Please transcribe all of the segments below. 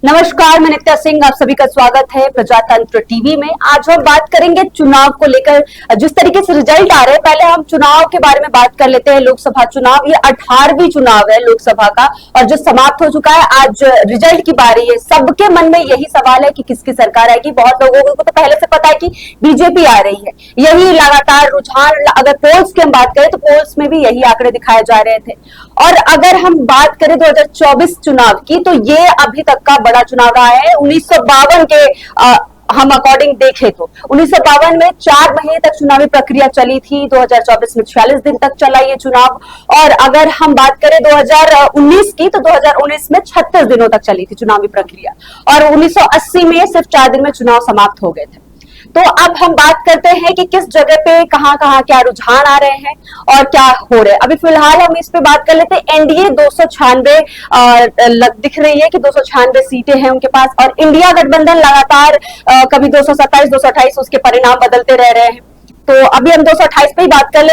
नमस्कार, मैं नित्या सिंह, आप सभी का स्वागत है प्रजातंत्र टीवी में। आज हम बात करेंगे चुनाव को लेकर। जिस तरीके से रिजल्ट आ रहे हैं, पहले हम चुनाव के बारे में बात कर लेते हैं। लोकसभा चुनाव, ये 18वीं चुनाव है लोकसभा का, और जो समाप्त हो चुका है, आज रिजल्ट की बारी है। सबके मन में यही सवाल है कि किसकी सरकार आएगी। बहुत लोगों को तो पहले से पता है कि बीजेपी आ रही है। यही लगातार रुझान, अगर पोल्स की हम बात करें तो पोल्स में भी यही आंकड़े दिखाए जा रहे थे। और अगर हम बात करें 2024 चुनाव की, तो ये अभी तक का बड़ा चुनाव रहा है। 1952 के हम अकॉर्डिंग देखें तो 1952 में 4 महीने तक चुनावी प्रक्रिया चली थी। 2024 में 46 दिन तक चला ये चुनाव। और अगर हम बात करें 2019 की, तो 2019 में 36 दिनों तक चली थी चुनावी प्रक्रिया। और 1980 में सिर्फ 4 दिन में चुनाव समाप्त हो गए थे। तो अब हम बात करते हैं कि किस जगह पे कहां कहां क्या रुझान आ रहे हैं और क्या हो रहा है। अभी फिलहाल हम इस पे बात कर लेते हैं। एनडीए 296 दिख रही है कि 296 सीटें हैं उनके पास, और इंडिया गठबंधन लगातार कभी 227, 228 उसके परिणाम बदलते रह रहे हैं। तो अभी हम 228 पे ही बात कर ले।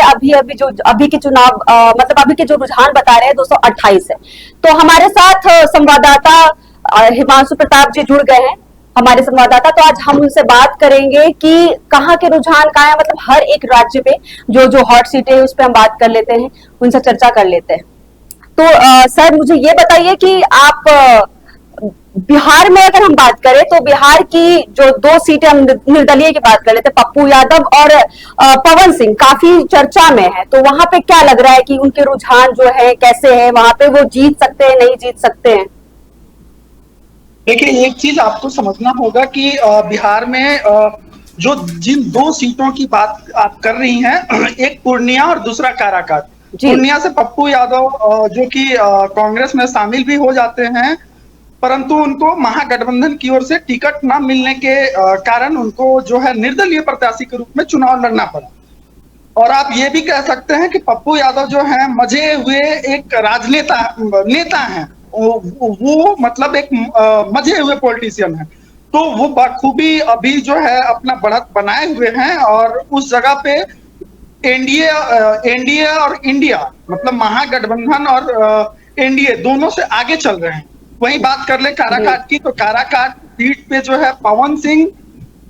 अभी के चुनाव मतलब अभी के जो रुझान बता रहे हैं 228 है। तो हमारे साथ संवाददाता हिमांशु प्रताप जी जुड़ गए हैं, हमारे संवाददाता। तो आज हम उनसे बात करेंगे कि कहाँ के रुझान कहाँ है, मतलब हर एक राज्य पे जो जो हॉट सीटें हैं उस पर हम बात कर लेते हैं, उनसे चर्चा कर लेते हैं। तो सर, मुझे ये बताइए कि आप बिहार में अगर हम बात करें तो बिहार की जो 2 सीटें, हम निर्दलीय की बात कर लेते हैं, पप्पू यादव और पवन सिंह काफी चर्चा में है। तो वहां पे क्या लग रहा है कि उनके रुझान जो है कैसे है, वहां पे वो जीत सकते हैं, नहीं जीत सकते हैं? देखिए, एक चीज आपको समझना होगा कि बिहार में जो जिन 2 सीटों की बात आप कर रही हैं, एक पूर्णिया और दूसरा काराकाट। पूर्णिया से पप्पू यादव जो कि कांग्रेस में शामिल भी हो जाते हैं, परंतु उनको महागठबंधन की ओर से टिकट न मिलने के कारण उनको जो है निर्दलीय प्रत्याशी के रूप में चुनाव लड़ना पड़ा। और आप ये भी कह सकते हैं कि पप्पू यादव जो है मजे हुए एक राजनेता नेता हैं। वो मतलब एक मजे हुए पॉलिटिशियन है। तो वो बखूबी अभी जो है अपना बढ़त बनाए हुए हैं, और उस जगह पे एनडीए और इंडिया, मतलब महागठबंधन और एनडीए दोनों से आगे चल रहे हैं। वहीं बात कर ले काराकाट की, तो काराकाट सीट पे जो है पवन सिंह,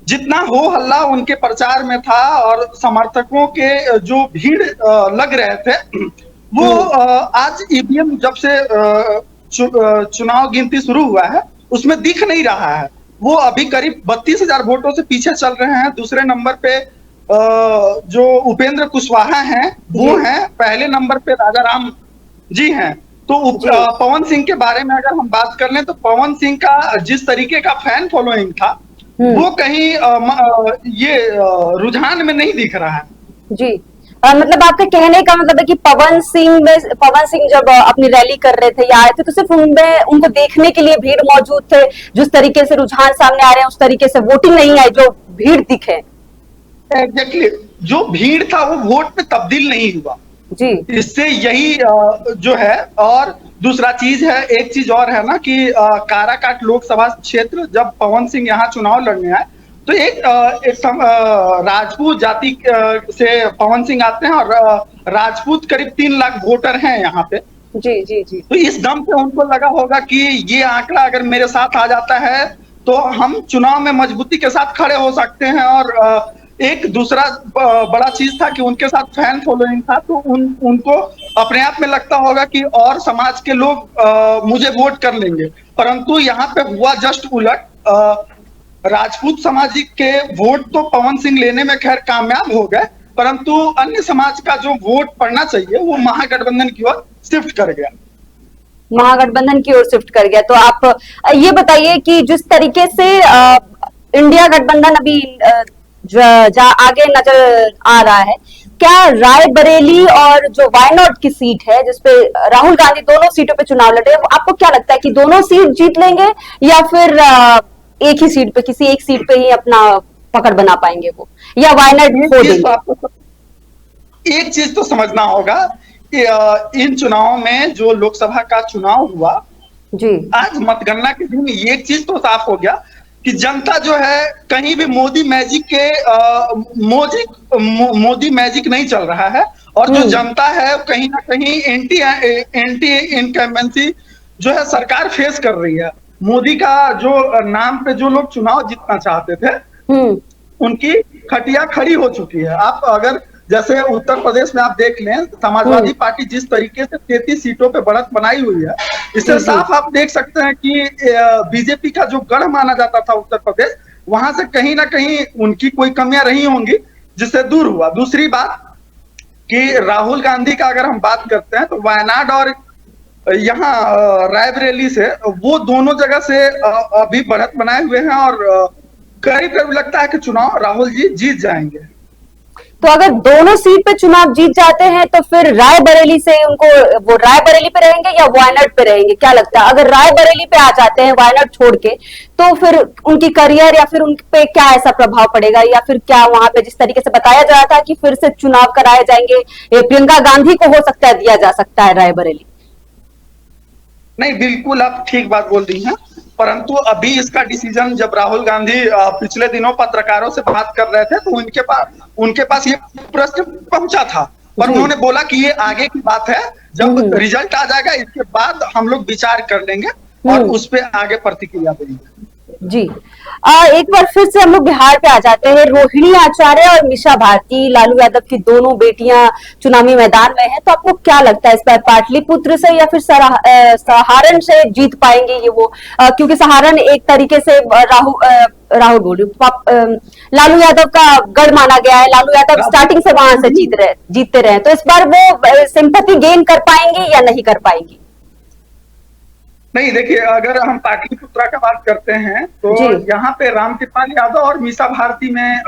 जितना हो हल्ला उनके प्रचार में था और समर्थकों के जो भीड़ लग रहे थे, वो आज ईवीएम जब से चुनाव गिनती शुरू हुआ है उसमें दिख नहीं रहा है। वो अभी करीब 32,000 वोटों से पीछे चल रहे हैं। दूसरे नंबर पे जो उपेंद्र कुशवाहा हैं वो हैं। पहले नंबर पे राजाराम जी हैं। तो पवन सिंह के बारे में अगर हम बात कर लें, तो पवन सिंह का जिस तरीके का फैन फॉलोइंग था, वो कहीं ये रुझान में नहीं दिख रहा है। जी, मतलब आपके कहने का मतलब है कि पवन सिंह जब अपनी रैली कर रहे थे या आए थे, तो सिर्फ उनमें उनको देखने के लिए भीड़ मौजूद थे। जिस तरीके से रुझान सामने आ रहे हैं उस तरीके से वोटिंग नहीं आई, जो भीड़ दिखे। एग्जैक्टली, जो भीड़ था वो वोट में तब्दील नहीं हुआ जी। इससे यही जो है। और दूसरा चीज है, एक चीज और है ना कि काराकाट लोकसभा क्षेत्र जब पवन सिंह यहाँ चुनाव लड़ने आए, तो एक राजपूत जाति से पवन सिंह आते हैं, और राजपूत करीब 3 लाख वोटर हैं यहाँ पे। जी जी जी। तो इस दम पे उनको लगा होगा कि ये आंकड़ा अगर मेरे साथ आ जाता है तो हम चुनाव में मजबूती के साथ खड़े हो सकते हैं। और एक दूसरा बड़ा चीज था कि उनके साथ फैन फॉलोइंग था, तो उनको अपने आप में लगता होगा कि और समाज के लोग मुझे वोट कर लेंगे। परंतु यहाँ पे हुआ जस्ट उलट। राजपूत समाज के वोट तो पवन सिंह लेने में खैर कामयाब हो गए, परंतु अन्य समाज का जो वोट पड़ना चाहिए वो महागठबंधन की ओर शिफ्ट कर गया। महागठबंधन की ओर शिफ्ट कर गया। तो आप ये बताइए कि जिस तरीके से इंडिया गठबंधन अभी आगे नजर आ रहा है, क्या रायबरेली और जो वायनाड की सीट है जिसपे राहुल गांधी दोनों सीटों पे चुनाव लड़ रहे हैं, आपको क्या लगता है कि दोनों सीट जीत लेंगे या फिर एक ही सीट पे, किसी एक सीट पे ही अपना पकड़ बना पाएंगे वो, या वायनाड खो देंगे? एक चीज तो समझना होगा कि इन चुनावों में जो लोकसभा का चुनाव हुआ जी, आज मतगणना के दिन एक चीज तो साफ हो गया कि जनता जो है कहीं भी मोदी मैजिक नहीं चल रहा है। और जो जनता है कहीं ना कहीं एंटी इनकम्बेंसी जो है सरकार फेस कर रही है। मोदी का जो नाम पे जो लोग चुनाव जीतना चाहते थे, उनकी खटिया खड़ी हो चुकी है। आप अगर जैसे उत्तर प्रदेश में आप देख लें, समाजवादी पार्टी जिस तरीके से 33 सीटों पे बढ़त बनाई हुई है, इससे जी, जी। साफ आप देख सकते हैं कि बीजेपी का जो गढ़ माना जाता था उत्तर प्रदेश, वहां से कहीं ना कहीं उनकी कोई कमियां रही होंगी, जिससे दूर हुआ। दूसरी बात कि राहुल गांधी का अगर हम बात करते हैं, तो वायनाड और यहाँ रायबरेली से, वो दोनों जगह से अभी बढ़त बनाए हुए हैं, और करीब करीब लगता है कि चुनाव राहुल जी जीत जाएंगे। तो अगर दोनों सीट पे चुनाव जीत जाते हैं तो फिर रायबरेली से उनको, वो रायबरेली पे रहेंगे या वायनाड पे रहेंगे, क्या लगता है? अगर रायबरेली पे आ जाते हैं वायनाड छोड़ के, तो फिर उनकी करियर या फिर उन पे क्या ऐसा प्रभाव पड़ेगा, या फिर क्या वहां पे जिस तरीके से बताया जा रहा था कि फिर से चुनाव कराए जाएंगे, ये प्रियंका गांधी को हो सकता है दिया जा सकता है रायबरेली? नहीं, बिल्कुल आप ठीक बात बोल रही हैं, परंतु अभी इसका डिसीजन जब राहुल गांधी पिछले दिनों पत्रकारों से बात कर रहे थे, तो उनके पास ये प्रश्न पहुंचा था, पर उन्होंने बोला कि ये आगे की बात है, जब रिजल्ट आ जाएगा इसके बाद हम लोग विचार कर लेंगे और उस पे आगे प्रतिक्रिया देंगे। जी। एक बार फिर से हम लोग बिहार पे आ जाते हैं। रोहिणी आचार्य और मीसा भारती, लालू यादव की दोनों बेटियां चुनावी मैदान में हैं, तो आपको क्या लगता है इस बार पाटलिपुत्र से या फिर सहारण से जीत पाएंगे ये वो? क्योंकि सहारण एक तरीके से राहुल बोल रही हूँ, लालू यादव का गढ़ माना गया है। लालू यादव स्टार्टिंग से वहां से जीतते रहे, तो इस बार वो सिंपैथी गेन कर पाएंगे या नहीं कर पाएंगे? नहीं, देखिए, अगर हम पाटलिपुत्रा का बात करते हैं, तो यहाँ पे रामकृपाल यादव और मीसा भारती में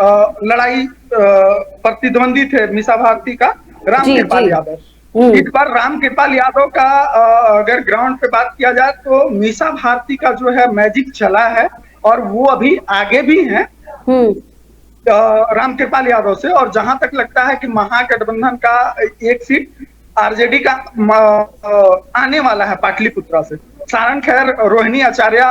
लड़ाई, प्रतिद्वंदी थे मीसा भारती का रामकृपाल यादव। इस बार रामकृपाल यादव का अगर ग्राउंड पे बात किया जाए, तो मीसा भारती का जो है मैजिक चला है, और वो अभी आगे भी हैं रामकृपाल यादव से। और जहां तक लगता है कि महागठबंधन का एक सीट आरजेडी का आने वाला है पाटलिपुत्रा से। सारण, खैर, रोहिणी आचार्य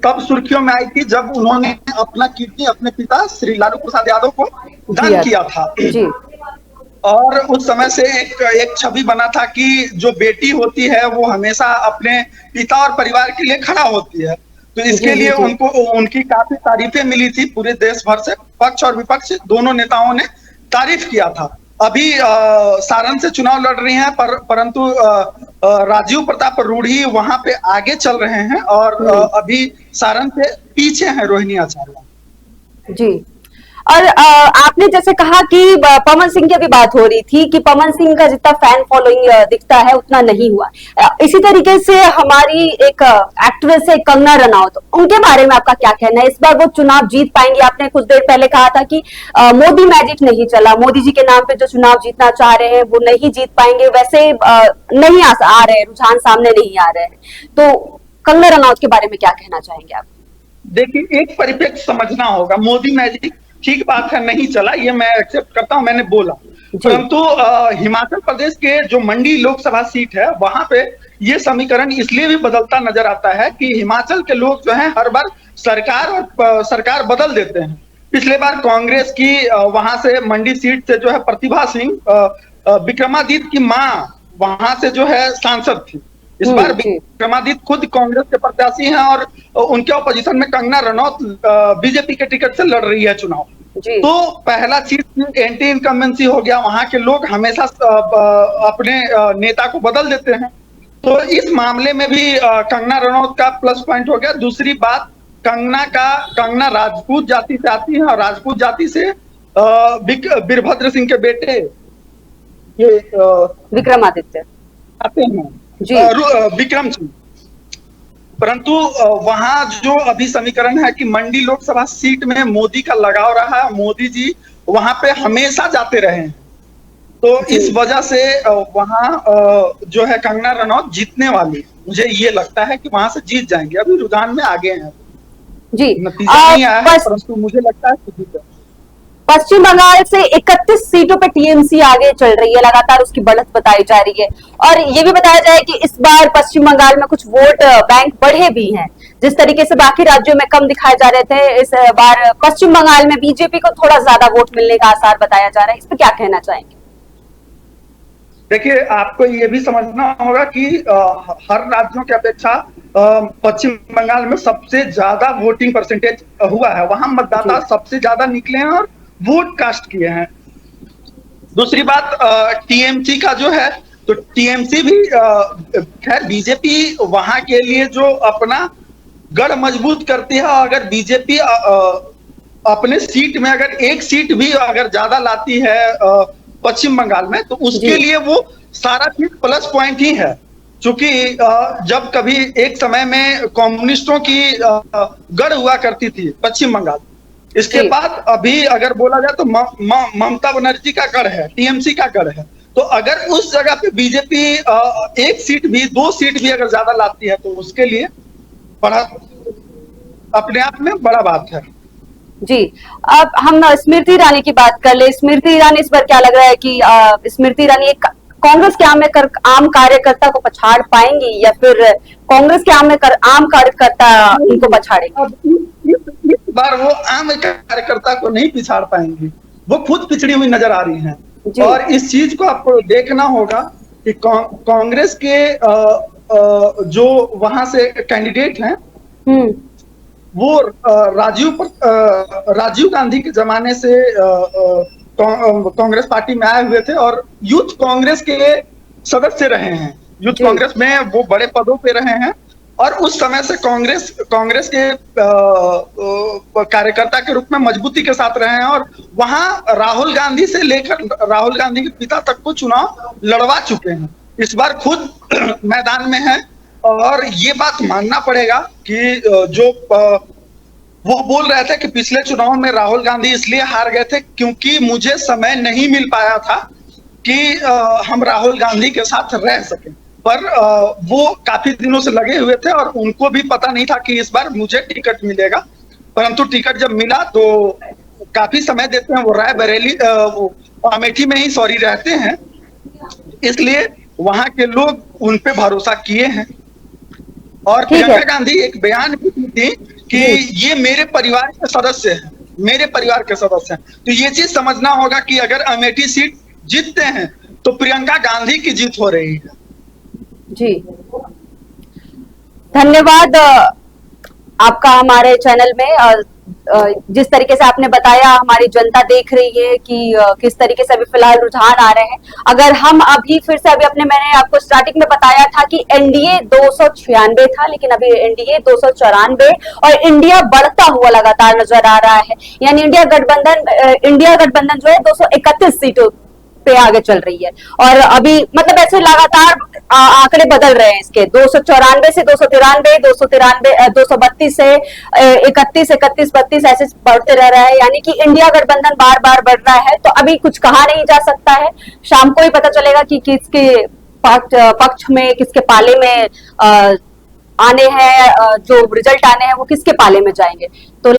तब सुर्खियों में आई थी जब उन्होंने अपना कीर्ति अपने पिता श्री लालू प्रसाद यादव को दान किया था, और उस समय से एक छवि बना था कि जो बेटी होती है वो हमेशा अपने पिता और परिवार के लिए खड़ा होती है। तो इसके लिए उनको उनकी काफी तारीफें मिली थी, पूरे देश भर से पक्ष और विपक्ष दोनों नेताओं ने तारीफ किया था। अभी सारण से चुनाव लड़ रही हैं, परंतु राजीव प्रताप रूढ़ी वहां पे आगे चल रहे हैं, और अभी सारण से पीछे हैं रोहिणी आचार्य। जी। और आपने जैसे कहा कि पवन सिंह की अभी बात हो रही थी कि पवन सिंह का जितना फैन फॉलोइंग दिखता है उतना नहीं हुआ। इसी तरीके से हमारी एक एक्ट्रेस है कंगना रनौत, उनके बारे में आपका क्या कहना है? इस बार वो चुनाव जीत पाएंगी? आपने कुछ देर पहले कहा था कि मोदी मैजिक नहीं चला, मोदी जी के नाम पे जो चुनाव जीतना चाह रहे हैं वो नहीं जीत पाएंगे, वैसे नहीं आ रहे हैं, रुझान सामने नहीं आ रहे हैं। तो कंगना रनौत के बारे में क्या कहना चाहेंगे आप? देखिए, एक परिप्रेक्ष्य समझना होगा। मोदी मैजिक ठीक बात है, नहीं चला, ये मैं एक्सेप्ट करता हूं, मैंने बोला, परंतु हिमाचल प्रदेश के जो मंडी लोकसभा सीट है, वहां पे ये समीकरण इसलिए भी बदलता नजर आता है कि हिमाचल के लोग जो हैं हर बार सरकार बदल देते हैं। पिछले बार कांग्रेस की वहां से मंडी सीट से जो है प्रतिभा सिंह, विक्रमादित्य की मां वहां से जो है सांसद थी। इस बार विक्रमादित्य खुद कांग्रेस के प्रत्याशी हैं, और उनके ऑपोजिशन में कंगना रनौत बीजेपी के टिकट से लड़ रही है चुनाव। तो पहला चीज एंटी इनकम्बेंसी हो गया, वहां के लोग हमेशा अपने नेता को बदल देते हैं, तो इस मामले में भी कंगना रनौत का प्लस पॉइंट हो गया। दूसरी बात, कंगना राजपूत जाति से आती है, और राजपूत जाति से वीरभद्र सिंह के बेटे ये विक्रमादित्य आते हैं, विक्रम सिंह। परंतु वहां जो अभी समीकरण है कि मंडी लोकसभा सीट में मोदी का लगाव रहा है, मोदी जी वहां पे हमेशा जाते रहे हैं, तो इस वजह से वहां जो है कंगना रनौत जीतने वाली, मुझे ये लगता है कि वहां से जीत जाएंगे। अभी रुझान में आगे हैं जी, नतीजा नहीं आया है, परंतु मुझे लगता है कि जीत जाएंगे। पश्चिम बंगाल से 31 सीटों पे टीएमसी आगे चल रही है, लगातार उसकी बढ़त बताई जा रही है, और ये भी बताया जाए कि इस बार पश्चिम बंगाल में कुछ वोट बैंक बढ़े भी हैं। जिस तरीके से बाकी राज्यों में कम दिखाए जा रहे थे, इस बार पश्चिम बंगाल में बीजेपी को थोड़ा ज्यादा वोट मिलने का आसार बताया जा रहा है। इस पर क्या कहना चाहेंगे? देखिए, आपको ये भी समझना होगा कि हर राज्यों की अपेक्षा पश्चिम बंगाल में सबसे ज्यादा वोटिंग परसेंटेज हुआ है। वहां मतदाता जी सबसे ज्यादा निकले हैं और वोट कास्ट किए हैं। दूसरी बात, टीएमसी का जो है, तो टीएमसी भी खैर बीजेपी वहां के लिए जो अपना गढ़ मजबूत करती है, अगर बीजेपी अपने सीट में अगर एक सीट भी अगर ज्यादा लाती है पश्चिम बंगाल में, तो उसके जी लिए वो सारा चीज प्लस पॉइंट ही है। क्योंकि जब कभी एक समय में कम्युनिस्टों की गढ़ हुआ करती थी पश्चिम बंगाल, इसके जी बाद अभी अगर बोला जाए तो ममता बनर्जी का गढ़ है, टीएमसी का गढ़ है। तो अगर उस जगह पे बीजेपी एक सीट भी, दो सीट भी अगर ज्यादा लाती है, तो उसके लिए बड़ा, अपने आप में बड़ा बात है। जी। अब हम स्मृति ईरानी की बात कर ले। स्मृति ईरानी, इस बार क्या लग रहा है कि स्मृति ईरानी एक कांग्रेस के आम कार्यकर्ता को पछाड़ पाएंगी, या फिर कांग्रेस के आम कार्यकर्ता उनको पछाड़ेंगे? अब इस बार वो आम कार्यकर्ता को नहीं पिछाड़ पाएंगी, वो खुद पिछड़ी हुई नजर आ रही हैं। जी और इस चीज को आपको देखना होगा कि कांग्रेस के जो वहां से कैंडिडेट हैं, हम्म वो राजीव गांधी के जमाने से कांग्रेस पार्टी में आए हुए थे और यूथ कांग्रेस के सदस्य रहे हैं। यूथ जी कांग्रेस में वो बड़े पदों पे रहे हैं और उस समय से कांग्रेस के कार्यकर्ता के रूप में मजबूती के साथ रहे हैं और वहां राहुल गांधी से लेकर राहुल गांधी के पिता तक को चुनाव लड़वा चुके हैं। इस बार खुद मैदान में है और ये बात मानना पड़ेगा कि जो वो बोल रहे थे कि पिछले चुनाव में राहुल गांधी इसलिए हार गए थे क्योंकि मुझे समय नहीं मिल पाया था कि हम राहुल गांधी के साथ रह सकें। पर वो काफी दिनों से लगे हुए थे और उनको भी पता नहीं था कि इस बार मुझे टिकट मिलेगा, परंतु टिकट जब मिला तो काफी समय देते हैं। वो रायबरेली, अमेठी में ही रहते हैं, इसलिए वहां के लोग उन पे भरोसा किए हैं। और प्रियंका गांधी एक बयान भी दी थी कि ये मेरे परिवार के सदस्य हैं, मेरे परिवार के सदस्य हैं। तो ये चीज समझना होगा कि अगर अमेठी सीट जीतते हैं तो प्रियंका गांधी की जीत हो रही है। जी, धन्यवाद आपका हमारे चैनल में। जिस तरीके से आपने बताया, हमारी जनता देख रही है कि किस तरीके से अभी फिलहाल रुझान आ रहे हैं। अगर हम अभी फिर से मैंने आपको स्टार्टिंग में बताया था कि एनडीए 296 था, लेकिन अभी एनडीए 294 और इंडिया बढ़ता हुआ लगातार नजर आ रहा है। यानी इंडिया गठबंधन जो है 231 सीटों पे आगे चल रही है। और अभी मतलब ऐसे लगातार आंकड़े बदल रहे हैं इसके, 294 से 293, 232 से 31, 32 ऐसे बढ़ते रह रहा है। यानी कि इंडिया गठबंधन बार बार बढ़ रहा है। तो अभी कुछ कहा नहीं जा सकता है, शाम को ही पता चलेगा कि किसके पक्ष में, किसके पाले में आने हैं, जो रिजल्ट आने हैं वो किसके पाले में जाएंगे। तो